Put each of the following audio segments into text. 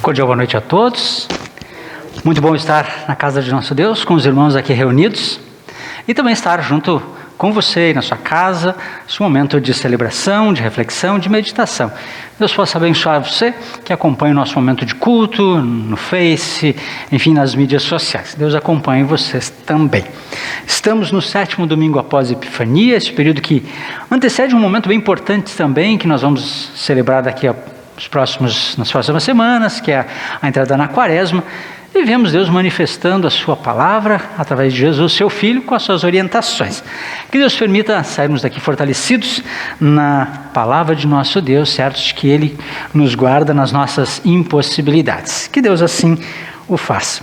Cordial boa noite a todos. Muito bom estar na casa de nosso Deus, com os irmãos aqui reunidos, e também estar junto com você aí na sua casa, esse momento de celebração, de reflexão, de meditação. Deus possa abençoar você que acompanha o nosso momento de culto, no Face, enfim, nas mídias sociais. Deus acompanhe vocês também. Estamos no 7º domingo após a Epifania, esse período que antecede um momento bem importante também, que nós vamos celebrar daqui nas próximas semanas, que é a entrada na Quaresma. E vemos Deus manifestando a sua palavra através de Jesus, seu Filho, com as suas orientações. Que Deus permita sairmos daqui fortalecidos na palavra de nosso Deus, certos de que Ele nos guarda nas nossas impossibilidades. Que Deus assim o faça.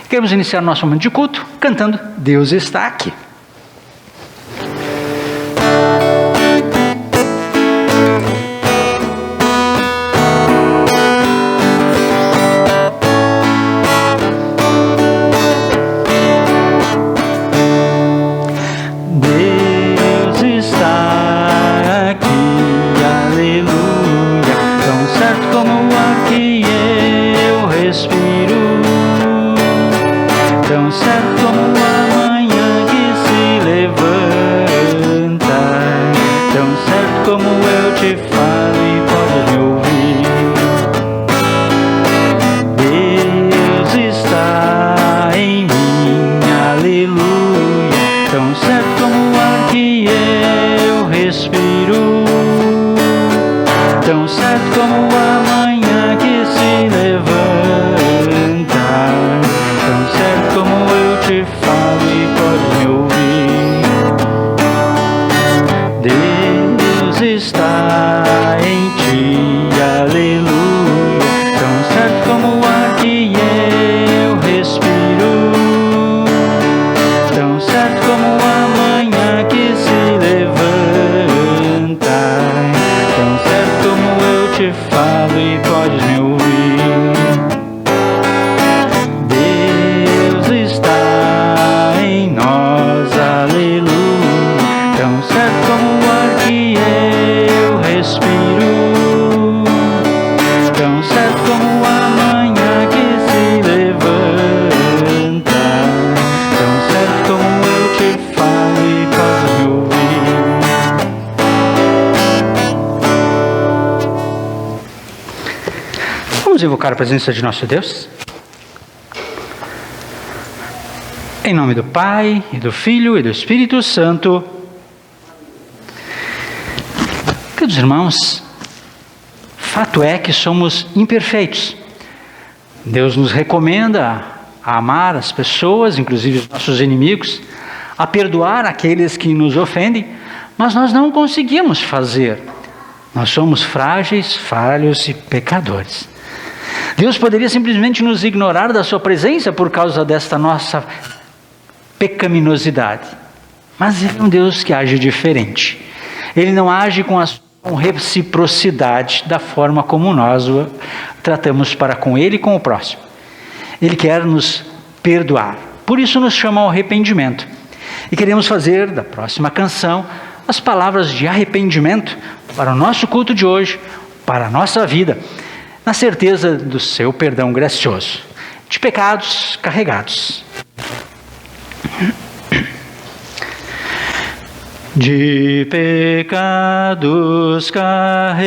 Queremos iniciar nosso momento de culto cantando Deus está aqui. Invocar a presença de nosso Deus. Em nome do Pai, e do Filho, e do Espírito Santo. Queridos irmãos, fato é que somos imperfeitos. Deus nos recomenda a amar as pessoas, inclusive os nossos inimigos, a perdoar aqueles que nos ofendem, mas nós não conseguimos fazer. Nós somos frágeis, falhos e pecadores. Deus poderia simplesmente nos ignorar da sua presença por causa desta nossa pecaminosidade. Mas Ele é um Deus que age diferente. Ele não age com reciprocidade da forma como nós o tratamos para com Ele e com o próximo. Ele quer nos perdoar. Por isso nos chama ao arrependimento. E queremos fazer da próxima canção as palavras de arrependimento para o nosso culto de hoje, para a nossa vida, na certeza do seu perdão gracioso, de pecados carregados. De pecados carregado,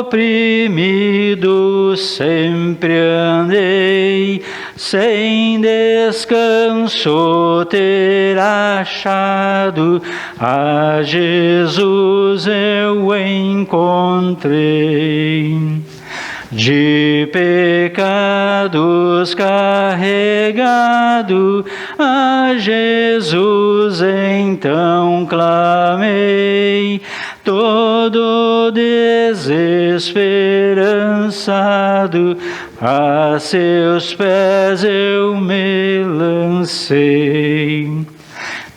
oprimido sempre andei, sem descanso ter achado, a Jesus eu encontrei. De pecados carregado, a Jesus então clamei, todo desesperançado, a seus pés eu me lancei.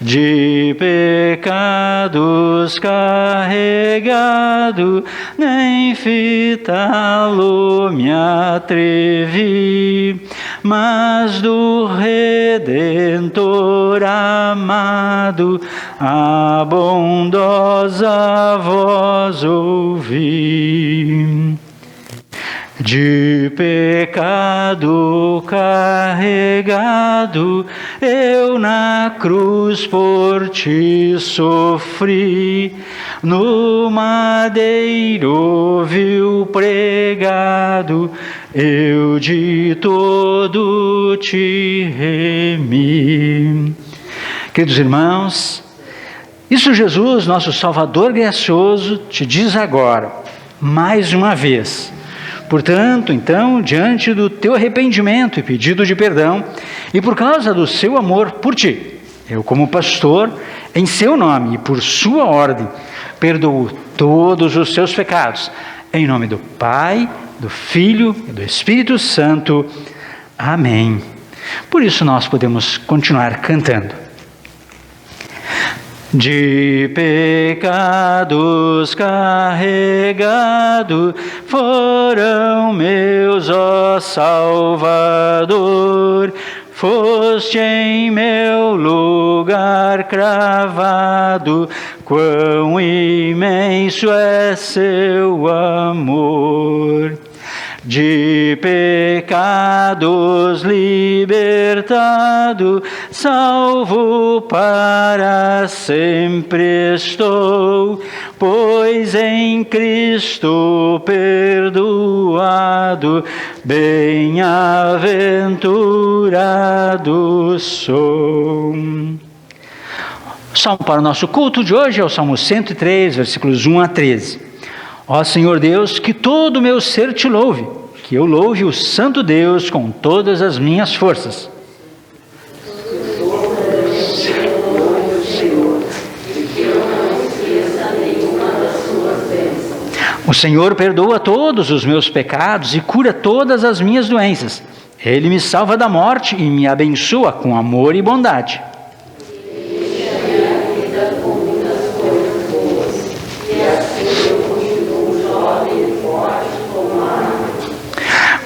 De pecados carregado, nem fitá-lo me atrevi, mas do Redentor amado, a bondosa voz ouvi. De pecado carregado, eu na cruz por ti sofri, no madeiro vil pregado, eu de todo te remi. Queridos irmãos, isso Jesus, nosso Salvador gracioso, te diz agora, mais uma vez. Portanto, então, diante do teu arrependimento e pedido de perdão, e por causa do seu amor por ti, eu, como pastor, em seu nome e por sua ordem, perdoo todos os seus pecados, em nome do Pai, do Filho e do Espírito Santo. Amém. Por isso nós podemos continuar cantando. De pecados carregado foram meus, ó Salvador, foste em meu lugar cravado, quão imenso é seu amor. De pecados libertado, salvo para sempre estou, pois em Cristo perdoado, bem-aventurado sou. O salmo para o nosso culto de hoje é o Salmo 103, versículos 1 a 13. Ó Senhor Deus, que todo o meu ser te louve, que eu louve o Santo Deus com todas as minhas forças. O Senhor perdoa todos os meus pecados e cura todas as minhas doenças. Ele me salva da morte e me abençoa com amor e bondade.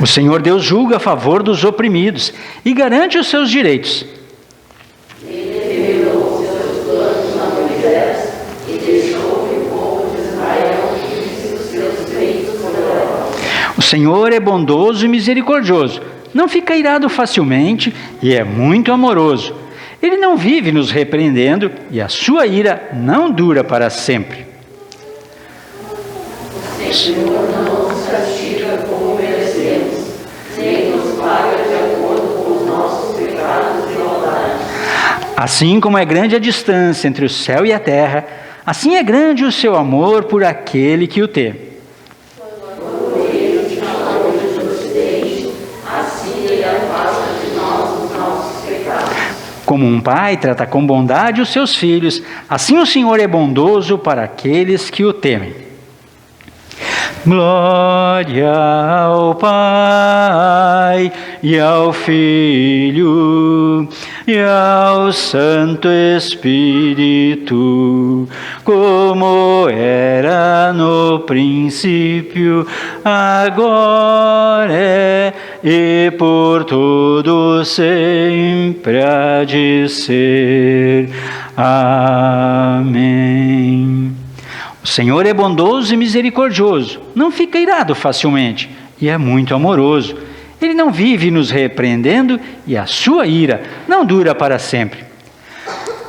O Senhor Deus julga a favor dos oprimidos e garante os seus direitos. Ele revelou os seus planos a Moisés e deixou que o povo de Israel visse os seus feitos poderosos. O Senhor é bondoso e misericordioso, não fica irado facilmente e é muito amoroso. Ele não vive nos repreendendo e a sua ira não dura para sempre. O Senhor não nos castiga como merecemos, nem nos paga de acordo com os nossos pecados e maldades. Assim como é grande a distância entre o céu e a terra, assim é grande o seu amor por aquele que o teme. Quando ele te chamou de ocidente, assim ele afasta de nós os nossos pecados. Como um pai trata com bondade os seus filhos, assim o Senhor é bondoso para aqueles que o temem. Glória ao Pai e ao Filho e ao Santo Espírito, como era no princípio, agora é e por todo sempre há de ser. Amém. O Senhor é bondoso e misericordioso, não fica irado facilmente e é muito amoroso. Ele não vive nos repreendendo e a sua ira não dura para sempre.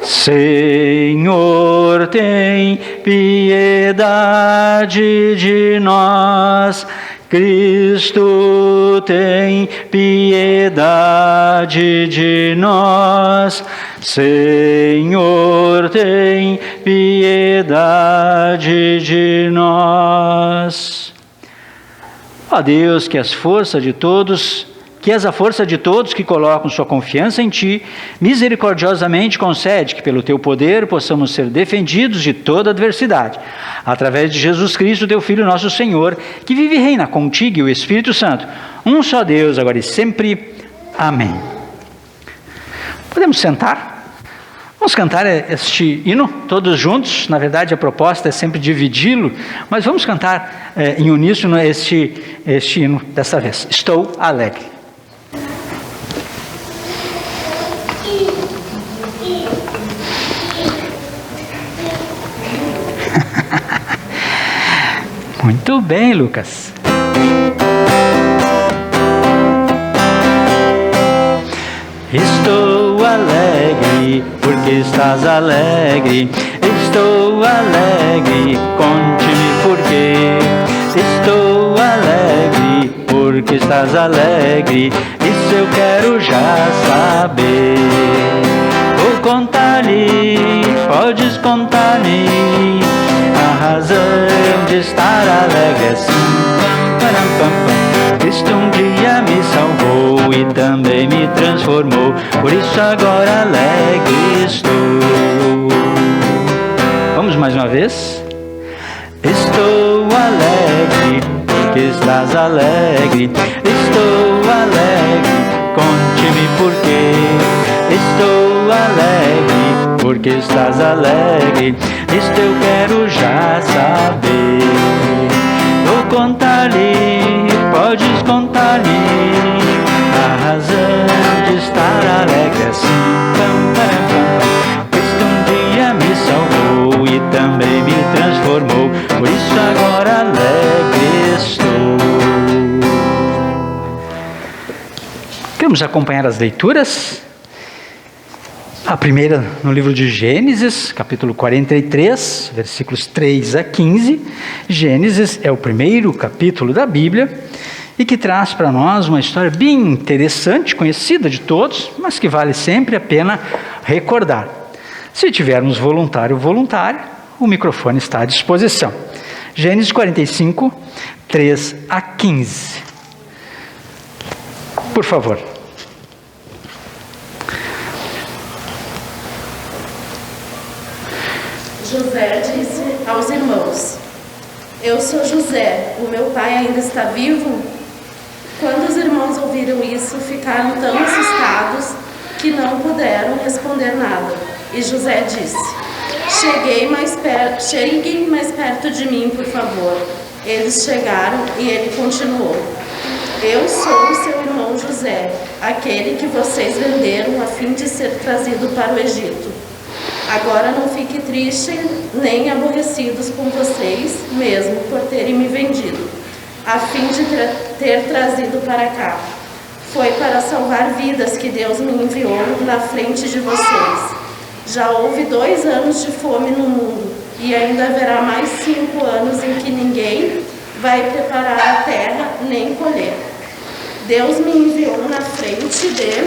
Senhor, tem piedade de nós. Cristo, tem piedade de nós. Senhor, tem piedade de nós. Ó Deus, que és a força de todos que colocam sua confiança em Ti, misericordiosamente concede que pelo Teu poder possamos ser defendidos de toda adversidade, através de Jesus Cristo, Teu Filho, nosso Senhor, que vive e reina contigo e o Espírito Santo, um só Deus, agora e sempre. Amém. Podemos sentar? Vamos cantar este hino todos juntos. Na verdade, a proposta é sempre dividi-lo, mas vamos cantar em uníssono este hino dessa vez. Estou alegre. Muito bem, Lucas. Estou alegre, porque estás alegre. Estou alegre, conte-me por quê. Estou alegre, porque estás alegre. Isso eu quero já saber. Vou contar-lhe, podes contar-me a razão de estar alegre assim. Cristo um dia me salvou e também me transformou, por isso agora alegre estou. Vamos mais uma vez? Estou alegre, porque estás alegre. Estou alegre, conte-me por quê. Estou alegre, porque estás alegre. Isto eu quero já saber. Vou contar-lhe, podes contar-lhe a razão de estar alegre assim. Cristo um dia me salvou e também me transformou, por isso agora alegre estou. Queremos acompanhar as leituras? A primeira no livro de Gênesis, capítulo 43, versículos 3 a 15. Gênesis é o primeiro capítulo da Bíblia e que traz para nós uma história bem interessante, conhecida de todos, mas que vale sempre a pena recordar. Se tivermos voluntário, o microfone está à disposição. Gênesis 45, 3 a 15. Por favor. José disse aos irmãos: Eu sou José, o meu pai ainda está vivo? Quando os irmãos ouviram isso, ficaram tão assustados que não puderam responder nada. E José disse: Cheguem mais perto de mim, por favor. Eles chegaram e ele continuou: Eu sou o seu irmão José, aquele que vocês venderam a fim de ser trazido para o Egito. Agora não fique triste nem aborrecidos com vocês mesmo por terem me vendido, a fim de ter trazido para cá. Foi para salvar vidas que Deus me enviou na frente de vocês. Já houve 2 anos de fome no mundo e ainda haverá mais 5 anos em que ninguém vai preparar a terra nem colher. Deus me enviou na frente de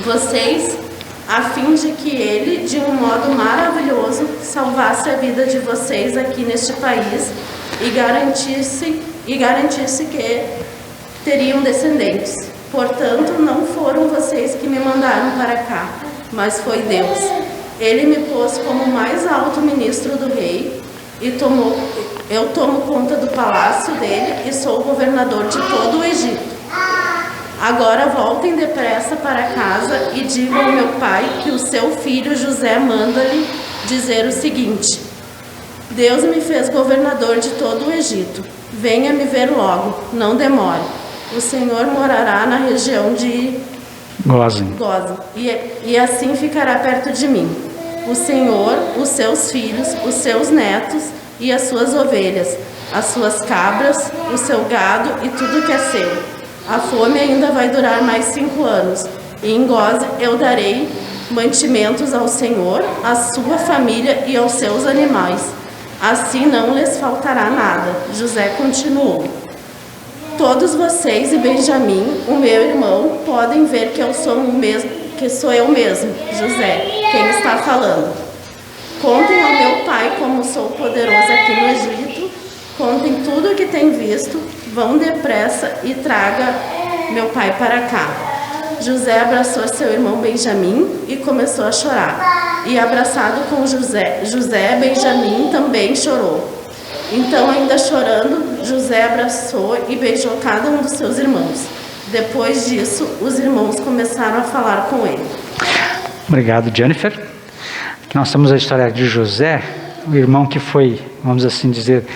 vocês a fim de que Ele, de um modo maravilhoso, salvasse a vida de vocês aqui neste país e garantisse que teriam descendentes. Portanto, não foram vocês que me mandaram para cá, mas foi Deus. Ele me pôs como mais alto ministro do rei e eu tomo conta do palácio dele e sou o governador de todo o Egito. Agora voltem depressa para casa e digam ao meu pai que o seu filho José manda-lhe dizer o seguinte: Deus me fez governador de todo o Egito. Venha me ver logo, não demore. O Senhor morará na região de Gósen, e assim ficará perto de mim. O Senhor, os seus filhos, os seus netos e as suas ovelhas, as suas cabras, o seu gado e tudo que é seu. A fome ainda vai durar mais 5 anos, e em Gósen eu darei mantimentos ao Senhor, à sua família e aos seus animais. Assim não lhes faltará nada. José continuou: Todos vocês e Benjamim, o meu irmão, podem ver que sou eu mesmo, José, quem está falando. Contem ao meu pai como sou poderoso aqui no Egito. Contem tudo o que tem visto. Vão depressa e traga meu pai para cá. José abraçou seu irmão Benjamim e começou a chorar. E abraçado com José, Benjamim também chorou. Então, ainda chorando, José abraçou e beijou cada um dos seus irmãos. Depois disso, os irmãos começaram a falar com ele. Obrigado, Jennifer. Aqui nós temos a história de José, o irmão que foi, vamos assim dizer,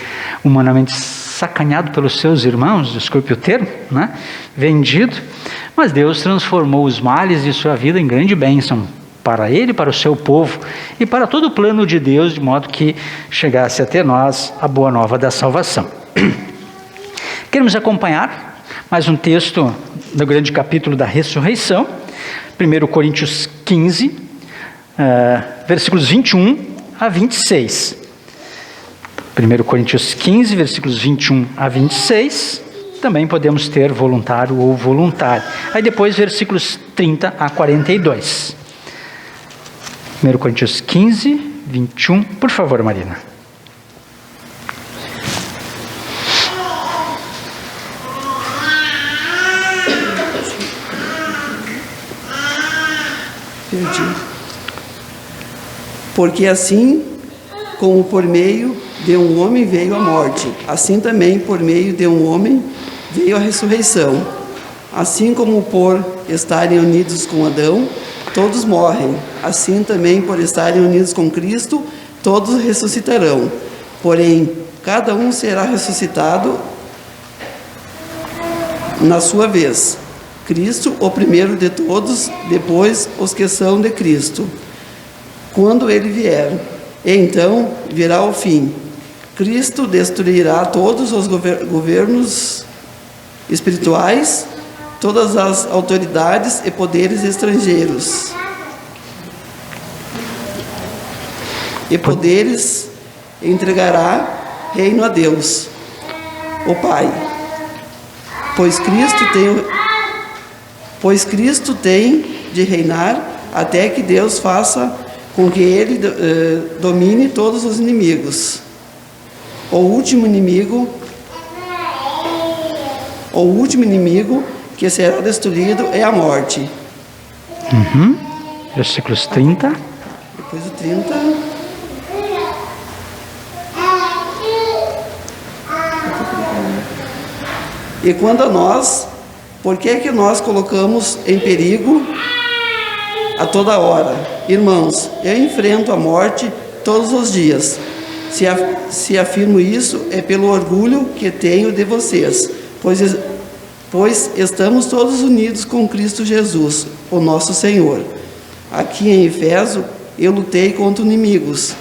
humanamente sacaneado pelos seus irmãos, desculpe o termo, né? Vendido, mas Deus transformou os males de sua vida em grande bênção para ele, para o seu povo e para todo o plano de Deus, de modo que chegasse até nós a boa nova da salvação. Queremos acompanhar mais um texto do grande capítulo da ressurreição, 1 Coríntios 15, versículos 21 a 26. 1 Coríntios 15, versículos 21 a 26. Também podemos ter voluntário ou voluntário. Aí depois, versículos 30 a 42. 1 Coríntios 15, 21. Por favor, Marina. Porque assim como por meio de um homem veio a morte, assim também por meio de um homem veio a ressurreição. Assim como por estarem unidos com Adão, todos morrem, assim também por estarem unidos com Cristo, todos ressuscitarão. Porém, cada um será ressuscitado na sua vez. Cristo, o primeiro de todos, depois os que são de Cristo, quando ele vier. E então virá o fim. Cristo destruirá todos os governos espirituais, todas as autoridades e poderes estrangeiros. E poderes entregará reino a Deus, o Pai. Pois Cristo tem de reinar até que Deus faça com que ele domine todos os inimigos. O último inimigo que será destruído é a morte. Versículos 30. Depois do 30. E quando a nós, por que é que nós colocamos em perigo a toda hora? Irmãos, eu enfrento a morte todos os dias. Se afirmo isso, é pelo orgulho que tenho de vocês, pois estamos todos unidos com Cristo Jesus, o nosso Senhor. Aqui em Éfeso, eu lutei contra inimigos,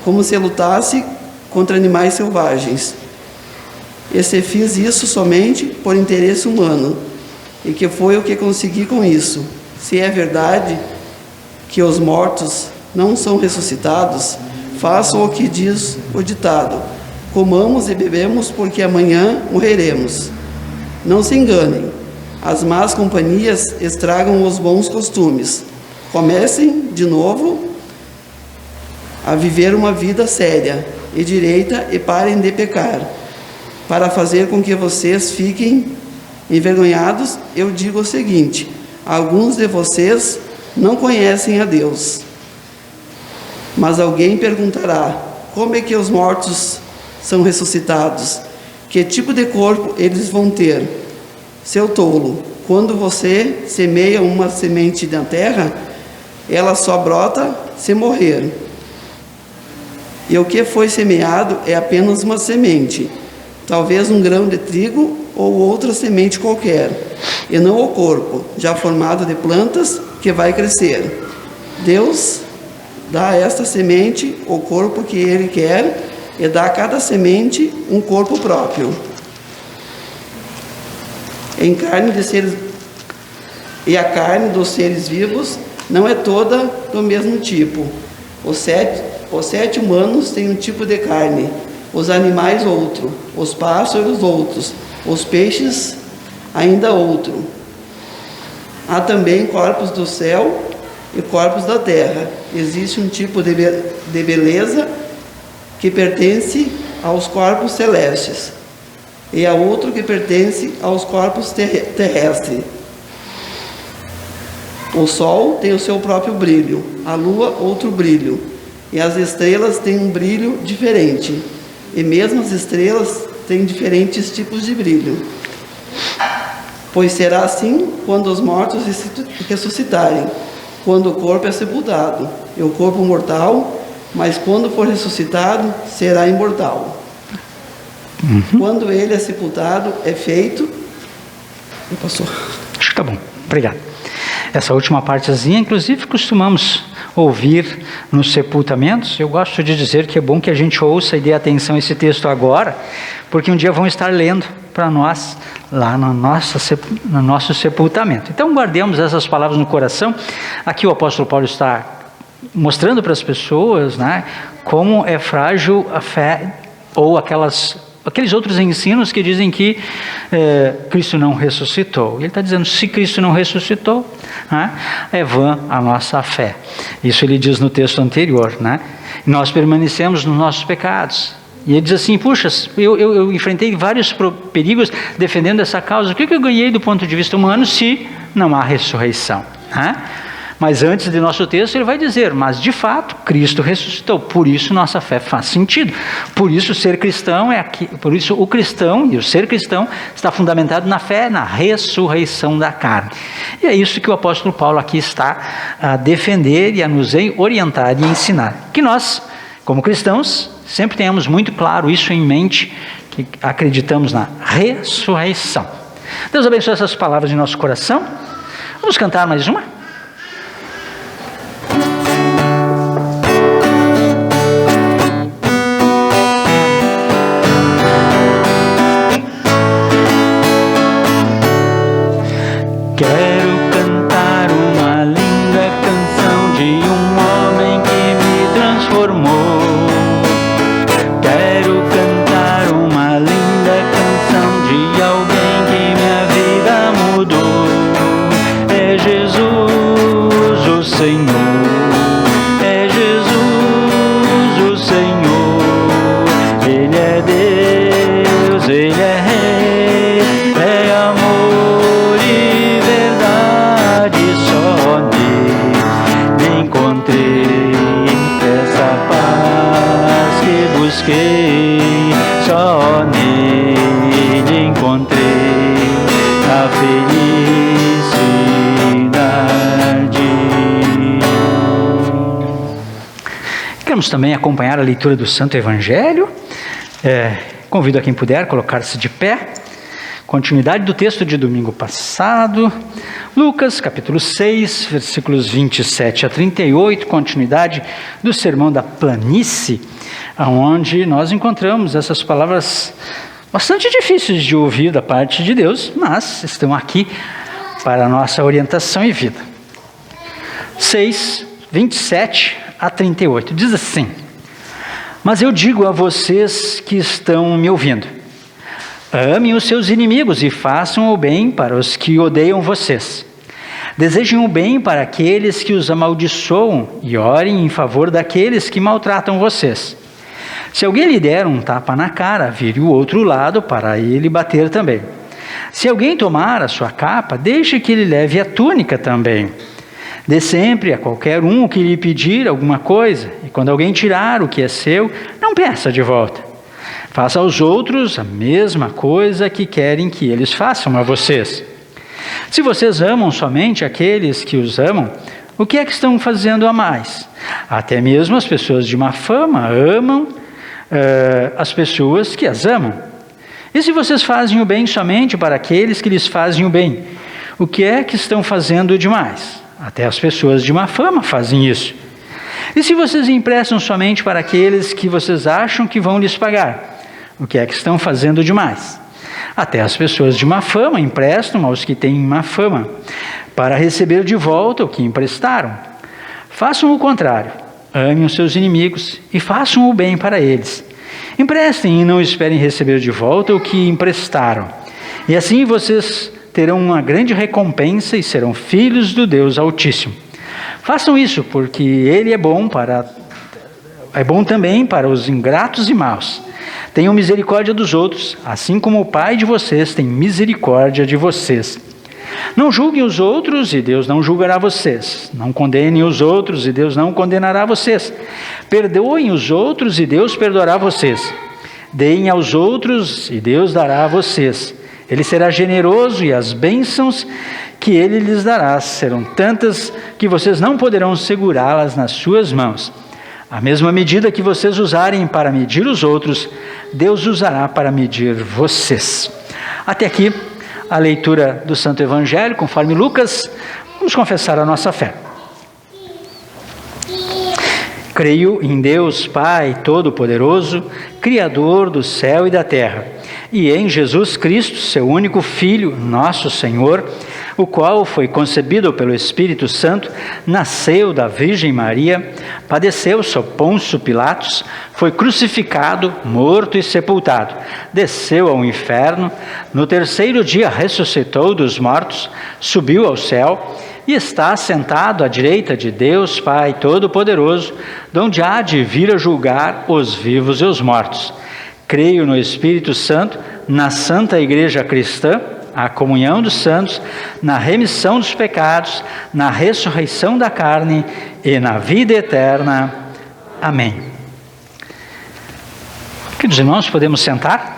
como se lutasse contra animais selvagens. E se fiz isso somente por interesse humano, e que foi o que consegui com isso. Se é verdade que os mortos não são ressuscitados, façam o que diz o ditado: comamos e bebemos, porque amanhã morreremos. Não se enganem, as más companhias estragam os bons costumes. Comecem de novo a viver uma vida séria e direita e parem de pecar. Para fazer com que vocês fiquem envergonhados, eu digo o seguinte: alguns de vocês não conhecem a Deus. Mas alguém perguntará: como é que os mortos são ressuscitados? Que tipo de corpo eles vão ter? Seu tolo, quando você semeia uma semente na terra, ela só brota se morrer. E o que foi semeado é apenas uma semente, talvez um grão de trigo ou outra semente qualquer, e não o corpo, já formado de plantas que vai crescer. Deus dá a esta semente o corpo que Ele quer e dá a cada semente um corpo próprio. E a carne dos seres vivos não é toda do mesmo tipo. Os sete humanos têm um tipo de carne, os animais outro, os pássaros outros, os peixes ainda outro. Há também corpos do céu e corpos da terra. Existe um tipo de beleza que pertence aos corpos celestes, e há outro que pertence aos corpos terrestres. O sol tem o seu próprio brilho, a lua outro brilho, e as estrelas têm um brilho diferente, e mesmo as estrelas têm diferentes tipos de brilho. Pois será assim quando os mortos ressuscitarem, quando o corpo é sepultado, e o corpo mortal, mas quando for ressuscitado, será imortal. Quando ele é sepultado, é feito... Passou. Acho que tá bom, obrigado. Essa última partezinha, inclusive, costumamos ouvir nos sepultamentos. Eu gosto de dizer que é bom que a gente ouça e dê atenção a esse texto agora, porque um dia vão estar lendo para nós lá no nosso sepultamento. Então guardemos essas palavras no coração. Aqui o apóstolo Paulo está mostrando para as pessoas, né, como é frágil a fé, ou aqueles outros ensinos que dizem que Cristo não ressuscitou. Ele está dizendo, se Cristo não ressuscitou, né, é vã a nossa fé. Isso ele diz no texto anterior, né? Nós permanecemos nos nossos pecados. E ele diz assim, puxa, eu enfrentei vários perigos defendendo essa causa. O que eu ganhei do ponto de vista humano se não há ressurreição? Né? Mas antes de nosso texto ele vai dizer, mas de fato Cristo ressuscitou, por isso nossa fé faz sentido. Por isso ser cristão por isso o cristão e o ser cristão está fundamentado na fé, na ressurreição da carne. E é isso que o apóstolo Paulo aqui está a defender e a nos orientar e ensinar. Que nós, como cristãos, sempre tenhamos muito claro isso em mente, que acreditamos na ressurreição. Deus abençoe essas palavras em nosso coração. Vamos cantar mais uma? Quero cantar uma linda canção de um homem que me transformou. Quero cantar uma linda canção de alguém que minha vida mudou. É Jesus o Senhor, é Jesus o Senhor. Ele é Deus, Ele é Rei, é amor e verdade. Só nele encontrei essa paz que busquei. Só nele encontrei a felicidade. Queremos também acompanhar a leitura do Santo Evangelho. Convido a quem puder colocar-se de pé. Continuidade do texto de domingo passado, Lucas capítulo 6, versículos 27 a 38, continuidade do sermão da planície, onde nós encontramos essas palavras bastante difíceis de ouvir da parte de Deus, mas estão aqui para a nossa orientação e vida. 6, 27 a 38, diz assim: mas eu digo a vocês que estão me ouvindo, amem os seus inimigos e façam o bem para os que odeiam vocês. Desejem o bem para aqueles que os amaldiçoam e orem em favor daqueles que maltratam vocês. Se alguém lhe der um tapa na cara, vire o outro lado para ele bater também. Se alguém tomar a sua capa, deixe que ele leve a túnica também. Dê sempre a qualquer um o que lhe pedir alguma coisa, e quando alguém tirar o que é seu, não peça de volta. Faça aos outros a mesma coisa que querem que eles façam a vocês. Se vocês amam somente aqueles que os amam, o que é que estão fazendo a mais? Até mesmo as pessoas de má fama amam as pessoas que as amam. E se vocês fazem o bem somente para aqueles que lhes fazem o bem, o que é que estão fazendo demais? Até as pessoas de má fama fazem isso. E se vocês emprestam somente para aqueles que vocês acham que vão lhes pagar, o que é que estão fazendo demais? Até as pessoas de má fama emprestam aos que têm má fama, para receber de volta o que emprestaram. Façam o contrário, amem os seus inimigos e façam o bem para eles. Emprestem e não esperem receber de volta o que emprestaram. E assim vocês terão uma grande recompensa e serão filhos do Deus Altíssimo. Façam isso, porque Ele é bom também para os ingratos e maus. Tenham misericórdia dos outros, assim como o Pai de vocês tem misericórdia de vocês. Não julguem os outros e Deus não julgará vocês. Não condenem os outros e Deus não condenará vocês. Perdoem os outros e Deus perdoará vocês. Deem aos outros e Deus dará a vocês. Ele será generoso e as bênçãos que Ele lhes dará serão tantas que vocês não poderão segurá-las nas suas mãos. A mesma medida que vocês usarem para medir os outros, Deus usará para medir vocês. Até aqui a leitura do Santo Evangelho, conforme Lucas. Vamos confessar a nossa fé. Creio em Deus Pai Todo-Poderoso, Criador do céu e da terra, e em Jesus Cristo, seu único Filho, nosso Senhor, o qual foi concebido pelo Espírito Santo, nasceu da Virgem Maria, padeceu sob Pôncio Pilatos, foi crucificado, morto e sepultado, desceu ao inferno, no terceiro dia ressuscitou dos mortos, subiu ao céu e está sentado à direita de Deus Pai Todo-Poderoso, donde há de vir a julgar os vivos e os mortos. Creio no Espírito Santo, na Santa Igreja Cristã, a comunhão dos santos, na remissão dos pecados, na ressurreição da carne e na vida eterna. Amém. Queridos irmãos, podemos sentar?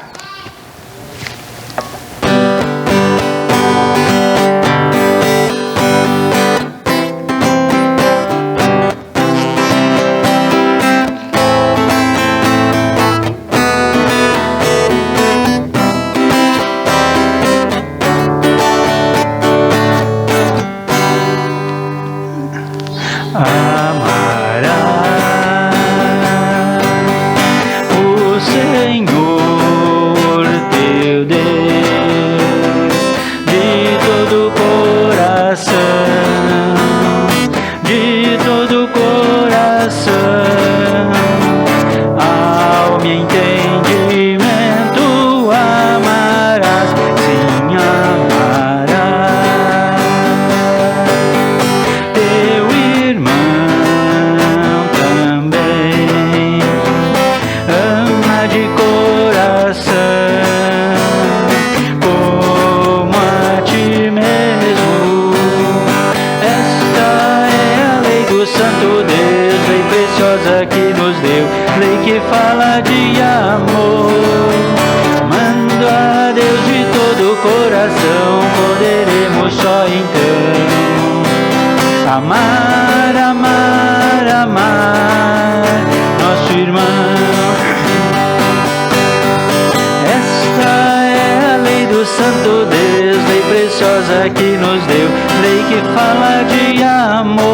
Que nos deu, lei que fala de amor,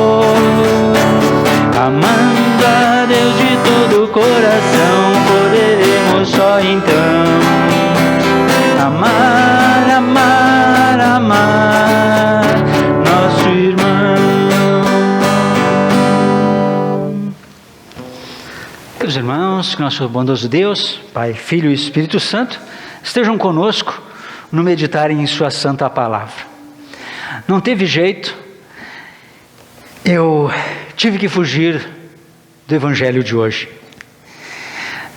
amando a Deus de todo o coração, poderemos só então amar, amar, amar nosso irmão. Queridos irmãos, que nosso bondoso Deus, Pai, Filho e Espírito Santo, estejam conosco no meditar em sua santa palavra. Não teve jeito, eu tive que fugir do evangelho de hoje.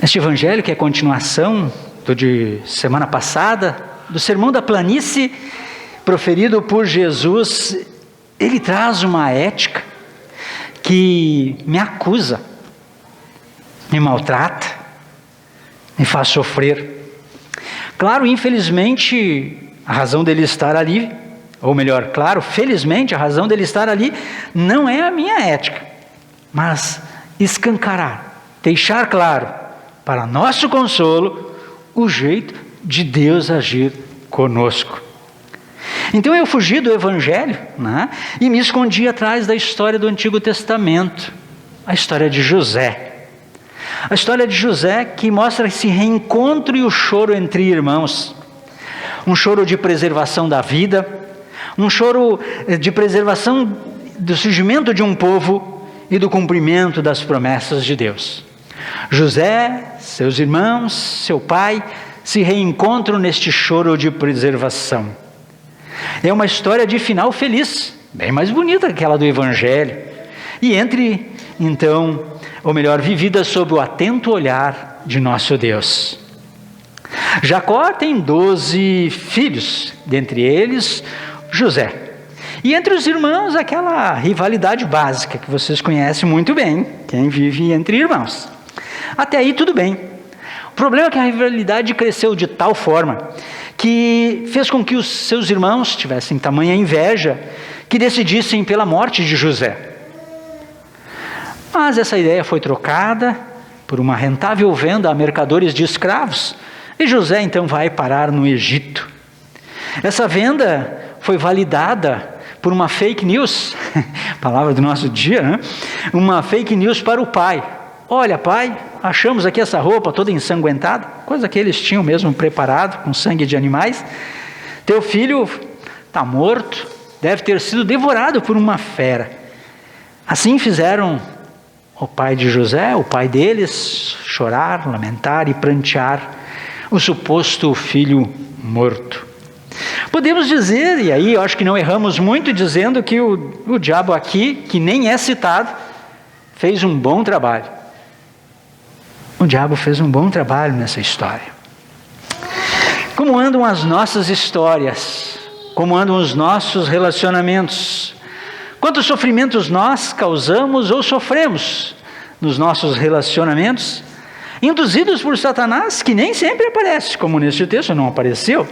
Este evangelho, que é continuação do de semana passada, do sermão da planície, proferido por Jesus, ele traz uma ética que me acusa, me maltrata, me faz sofrer. Claro, infelizmente, a razão dele estar ali, ou melhor, claro, felizmente, a razão dele estar ali não é a minha ética, mas escancarar, deixar claro, para nosso consolo, o jeito de Deus agir conosco. Então eu fugi do Evangelho, né, e me escondi atrás da história do Antigo Testamento, a história de José. A história de José que mostra esse reencontro e o choro entre irmãos. Um choro de preservação da vida, um choro de preservação do surgimento de um povo e do cumprimento das promessas de Deus. José, seus irmãos, seu pai, se reencontram neste choro de preservação. É uma história de final feliz, bem mais bonita que aquela do Evangelho. E vivida sob o atento olhar de nosso Deus. Jacó tem 12 filhos, dentre eles José. E entre os irmãos, aquela rivalidade básica que vocês conhecem muito bem, quem vive entre irmãos. Até aí tudo bem. O problema é que a rivalidade cresceu de tal forma que fez com que os seus irmãos tivessem tamanha inveja que decidissem pela morte de José. Mas essa ideia foi trocada por uma rentável venda a mercadores de escravos, e José então vai parar no Egito. Essa venda foi validada por uma fake news, palavra do nosso dia, né? Uma fake news para o pai, olha pai, achamos aqui essa roupa toda ensanguentada, coisa que eles tinham mesmo preparado com sangue de animais. Teu filho está morto, deve ter sido devorado por uma fera. Assim fizeram o pai de José, o pai deles, chorar, lamentar e prantear o suposto filho morto. Podemos dizer, e aí eu acho que não erramos muito, dizendo que o diabo aqui, que nem é citado, fez um bom trabalho. O diabo fez um bom trabalho nessa história. Como andam as nossas histórias? Como andam os nossos relacionamentos? Quantos sofrimentos nós causamos ou sofremos nos nossos relacionamentos, induzidos por Satanás, que nem sempre aparece, como neste texto não apareceu?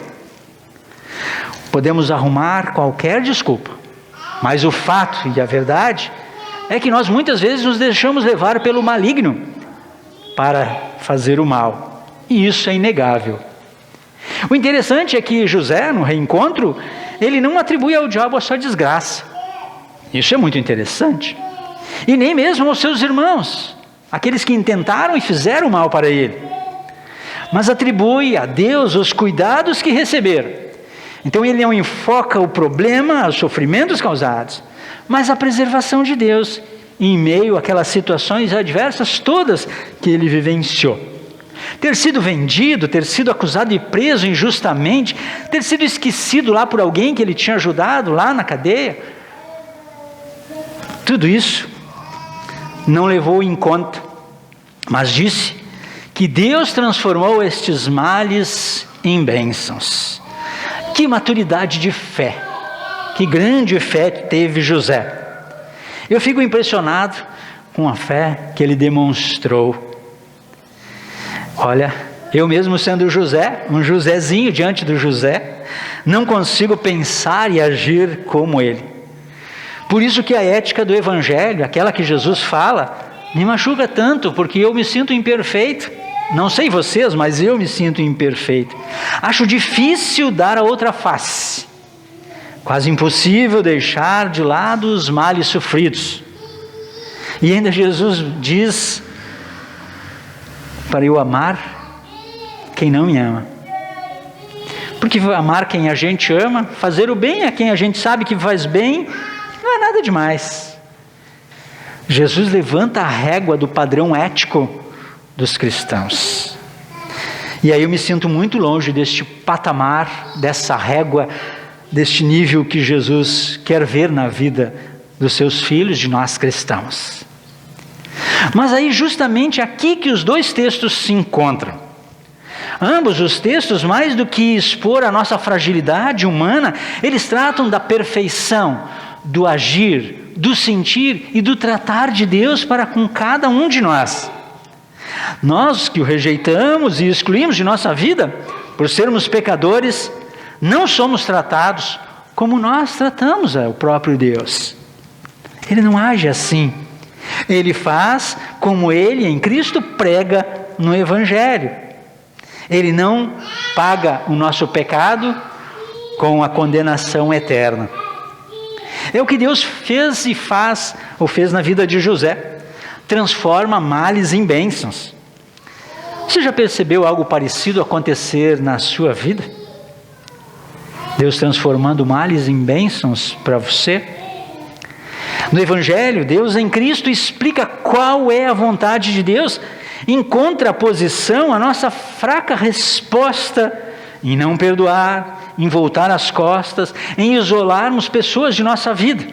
Podemos arrumar qualquer desculpa, mas o fato e a verdade é que nós muitas vezes nos deixamos levar pelo maligno para fazer o mal, e isso é inegável. O interessante é que José, no reencontro, ele não atribui ao diabo a sua desgraça. Isso é muito interessante. E nem mesmo aos seus irmãos, aqueles que intentaram e fizeram mal para ele, mas atribui a Deus os cuidados que receberam. Então ele não enfoca o problema, os sofrimentos causados, mas a preservação de Deus em meio àquelas situações adversas todas que ele vivenciou. Ter sido vendido, ter sido acusado e preso injustamente, ter sido esquecido lá por alguém que ele tinha ajudado lá na cadeia, tudo isso não levou em conta, mas disse que Deus transformou estes males em bênçãos. Que maturidade de fé, que grande fé teve José. Eu fico impressionado com a fé que ele demonstrou. Olha, eu mesmo sendo José, um Josézinho diante do José, não consigo pensar e agir como ele. Por isso que a ética do Evangelho, aquela que Jesus fala, me machuca tanto, porque eu me sinto imperfeito. Não sei vocês, mas eu me sinto imperfeito. Acho difícil dar a outra face. Quase impossível deixar de lado os males sofridos. E ainda Jesus diz para eu amar quem não me ama. Porque amar quem a gente ama, fazer o bem a quem a gente sabe que faz bem, não é nada demais. Jesus levanta a régua do padrão ético dos cristãos. E aí eu me sinto muito longe deste patamar, dessa régua, deste nível que Jesus quer ver na vida dos seus filhos, de nós cristãos. Mas aí justamente aqui que os dois textos se encontram. Ambos os textos, mais do que expor a nossa fragilidade humana, eles tratam da perfeição, do agir, do sentir e do tratar de Deus para com cada um de nós. Nós que o rejeitamos e excluímos de nossa vida, por sermos pecadores, não somos tratados como nós tratamos o próprio Deus. Ele não age assim. Ele faz como ele em Cristo prega no Evangelho. Ele não paga o nosso pecado com a condenação eterna. É o que Deus fez e faz, ou fez na vida de José. Transforma males em bênçãos. Você já percebeu algo parecido acontecer na sua vida? Deus transformando males em bênçãos para você? No Evangelho, Deus em Cristo explica qual é a vontade de Deus, em contraposição à nossa fraca resposta em não perdoar, em voltar as costas, em isolarmos pessoas de nossa vida.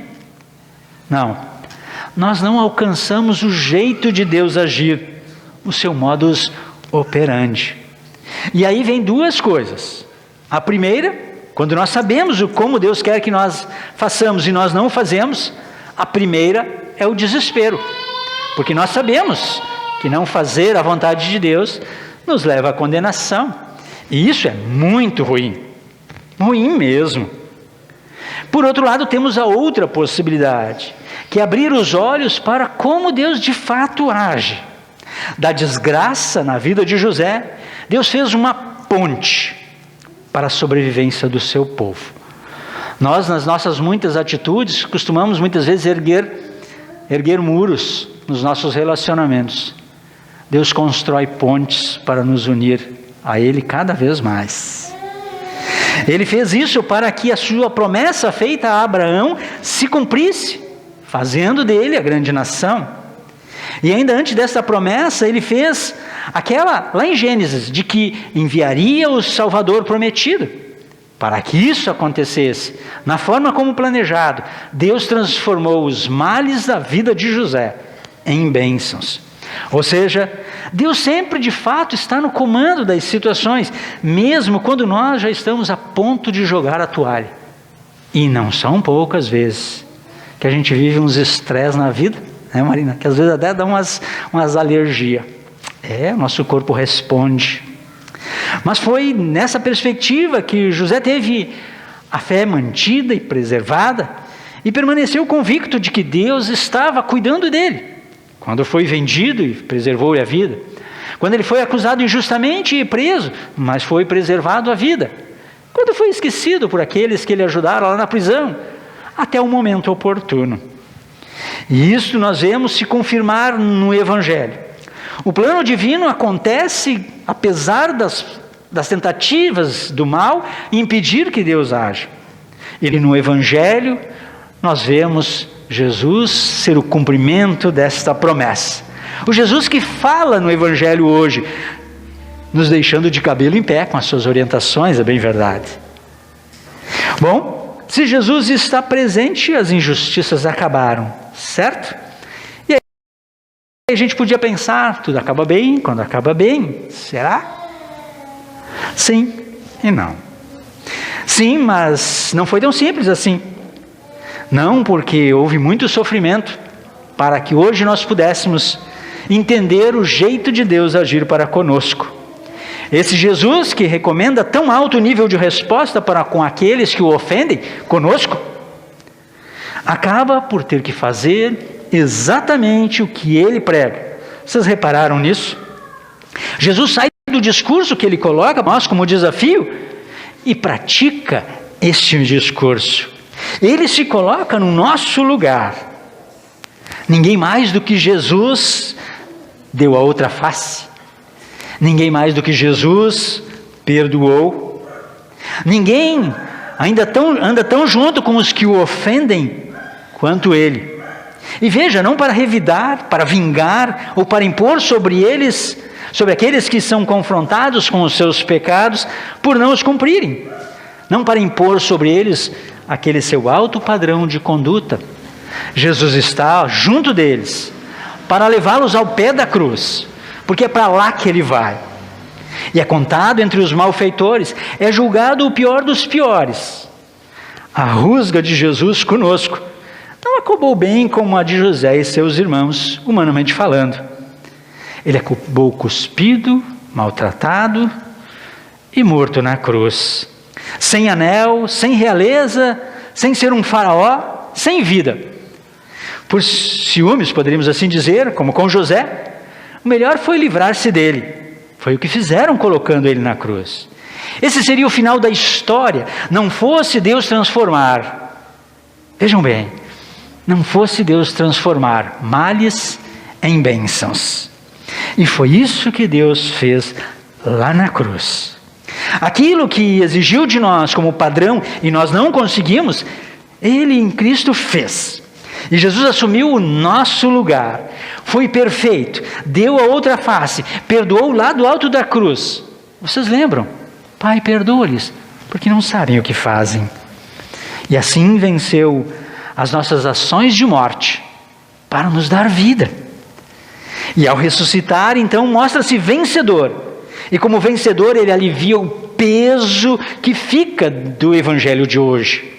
Não, nós não alcançamos o jeito de Deus agir, o seu modus operandi. E aí vem duas coisas. A primeira, quando nós sabemos como Deus quer que nós façamos e nós não fazemos, a primeira é o desespero, porque nós sabemos que não fazer a vontade de Deus nos leva à condenação, e isso é muito ruim, ruim mesmo. Por outro lado, temos a outra possibilidade, que é abrir os olhos para como Deus de fato age. Da desgraça na vida de José, Deus fez uma ponte para a sobrevivência do seu povo. Nós, nas nossas muitas atitudes, costumamos muitas vezes erguer muros nos nossos relacionamentos. Deus constrói pontes para nos unir a Ele cada vez mais. Ele fez isso para que a sua promessa feita a Abraão se cumprisse, fazendo dele a grande nação. E ainda antes dessa promessa, ele fez aquela, lá em Gênesis, de que enviaria o Salvador prometido. Para que isso acontecesse, na forma como planejado, Deus transformou os males da vida de José em bênçãos. Ou seja, Deus sempre de fato está no comando das situações, mesmo quando nós já estamos a ponto de jogar a toalha. E não são poucas vezes que a gente vive uns estresses na vida, né, Marina? Que às vezes até dá umas alergias. O nosso corpo responde. Mas foi nessa perspectiva que José teve a fé mantida e preservada e permaneceu convicto de que Deus estava cuidando dele. Quando foi vendido e preservou-lhe a vida. Quando ele foi acusado injustamente e preso, mas foi preservado a vida. Quando foi esquecido por aqueles que lhe ajudaram lá na prisão, até o momento oportuno. E isso nós vemos se confirmar no Evangelho. O plano divino acontece apesar das tentativas do mal impedir que Deus haja. E no Evangelho nós vemos Jesus ser o cumprimento desta promessa. O Jesus que fala no Evangelho hoje, nos deixando de cabelo em pé com as suas orientações, é bem verdade. Bom, se Jesus está presente, as injustiças acabaram, certo? E aí a gente podia pensar, tudo acaba bem, quando acaba bem, será? Sim e não. Sim, mas não foi tão simples assim. Não, porque houve muito sofrimento para que hoje nós pudéssemos entender o jeito de Deus agir para conosco. Esse Jesus que recomenda tão alto nível de resposta para com aqueles que o ofendem conosco, acaba por ter que fazer exatamente o que ele prega. Vocês repararam nisso? Jesus sai do discurso que ele coloca, nós como desafio, e pratica este discurso. Ele se coloca no nosso lugar. Ninguém mais do que Jesus deu a outra face. Ninguém mais do que Jesus perdoou. Ninguém anda tão junto com os que o ofendem quanto ele. E veja, não para revidar, para vingar ou para impor sobre aqueles que são confrontados com os seus pecados por não os cumprirem. Não para impor sobre eles aquele seu alto padrão de conduta. Jesus está junto deles para levá-los ao pé da cruz, porque é para lá que ele vai. E é contado entre os malfeitores, é julgado o pior dos piores. A rusga de Jesus conosco não acabou bem como a de José e seus irmãos, humanamente falando. Ele acabou cuspido, maltratado e morto na cruz. Sem anel, sem realeza, sem ser um faraó, sem vida. Por ciúmes, poderíamos assim dizer, como com José, o melhor foi livrar-se dele. Foi o que fizeram colocando ele na cruz. Esse seria o final da história, não fosse Deus transformar. Vejam bem, não fosse Deus transformar males em bênçãos. E foi isso que Deus fez lá na cruz. Aquilo que exigiu de nós como padrão e nós não conseguimos, Ele em Cristo fez. E Jesus assumiu o nosso lugar, foi perfeito, deu a outra face, perdoou lá do alto da cruz. Vocês lembram? Pai, perdoa-lhes, porque não sabem o que fazem. E assim venceu as nossas ações de morte, para nos dar vida. E ao ressuscitar, então, mostra-se vencedor. E como vencedor, ele alivia o peso que fica do evangelho de hoje.